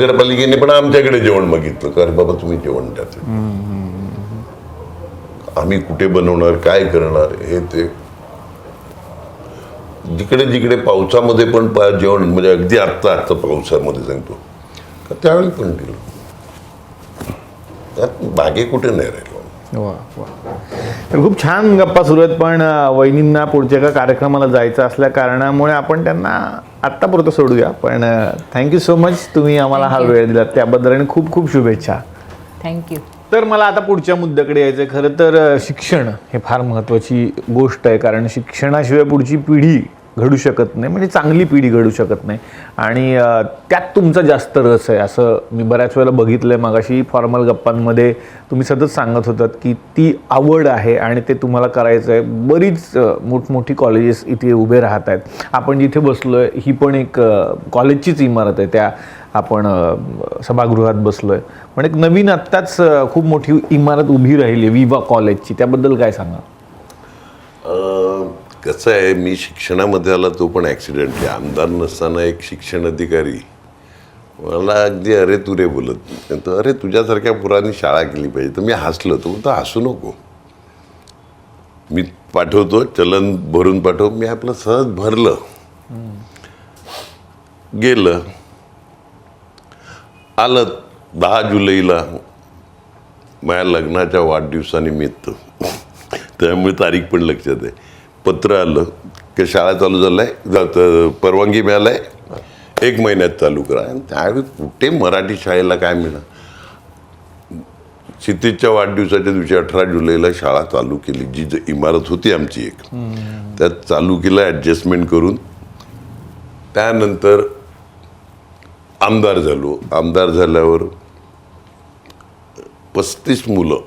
नगरपालिकेने पण आमच्याकडे जेवण मागितलं, कारण बाबा तुम्ही जेवण द्या. आम्ही कुठे बनवणार, काय करणार, हे ते जिकडे जिकडे पावसामध्ये पण जेवण, म्हणजे अगदी आत्ता पावसामध्ये सांगतो त्यावेळी पण दिलं. त्यात बागे कुठे नाही राहिलो. वा वा, तर खूप छान गप्पा सुरू आहेत. पण वहिनींना पुढच्या एका कार्यक्रमाला जायचं असल्या कारणामुळे आपण त्यांना आत्तापुरतं सोडूया. पण थँक्यू सो मच, तुम्ही आम्हाला हा वेळ दिला त्याबद्दल, आणि खूप खूप शुभेच्छा. थँक्यू. तर मला आता पुढच्या मुद्द्याकडे यायचं. खरं तर शिक्षण हे फार महत्त्वाची गोष्ट आहे, कारण शिक्षणाशिवाय पुढची पिढी घडू शकत नाही, म्हणजे चांगली पिढी घडू शकत नाही. आणि त्यात तुमचा जास्त रस आहे असं मी बऱ्याच वेळेला बघितलं आहे. मगाशी फॉर्मल गप्पांमध्ये तुम्ही सतत सांगत होतात की ती आवड आहे आणि ते तुम्हाला करायचं आहे. बरीच मोठमोठी कॉलेजेस इथे उभे राहत आहेत. आपण जिथे बसलो आहे ही पण एक कॉलेजचीच इमारत आहे, त्या आपण सभागृहात बसलो आहे. पण एक नवीन आत्ताच खूप मोठी इमारत उभी राहिली आहे विवा कॉलेजची, त्याबद्दल काय सांगा? कसं आहे, मी शिक्षणामध्ये आला तो पण ॲक्सिडेंटली. आमदार नसताना एक शिक्षण अधिकारी मला अगदी अरे तुरे बोलत, तर अरे तुझ्यासारख्या पुराणी शाळा केली पाहिजे. तर मी हसलो. तो म्हणतो हसू नको, मी पाठवतो, चलन भरून पाठव. मी आपलं सहज भरलं, गेलं, आलं 10 जुलैला माझ्या लग्नाच्या वाढदिवसानिमित्त, त्यामुळे तारीख पण लक्षात आहे. पत्र आलं की शाळा चालू झालंय, परवानगी मिळालाय, 1 महिन्यात चालू करा. आणि त्यावेळी कुठे मराठी शाळेला काय मिळालं. क्षितिजच्या वाढदिवसाच्या दिवशी 18 जुलैला शाळा चालू केली. जी इमारत होती आमची एक, त्यात चालू केलं ॲडजस्टमेंट करून. त्यानंतर आमदार झालो. आमदार झाल्यावर 35 मुलं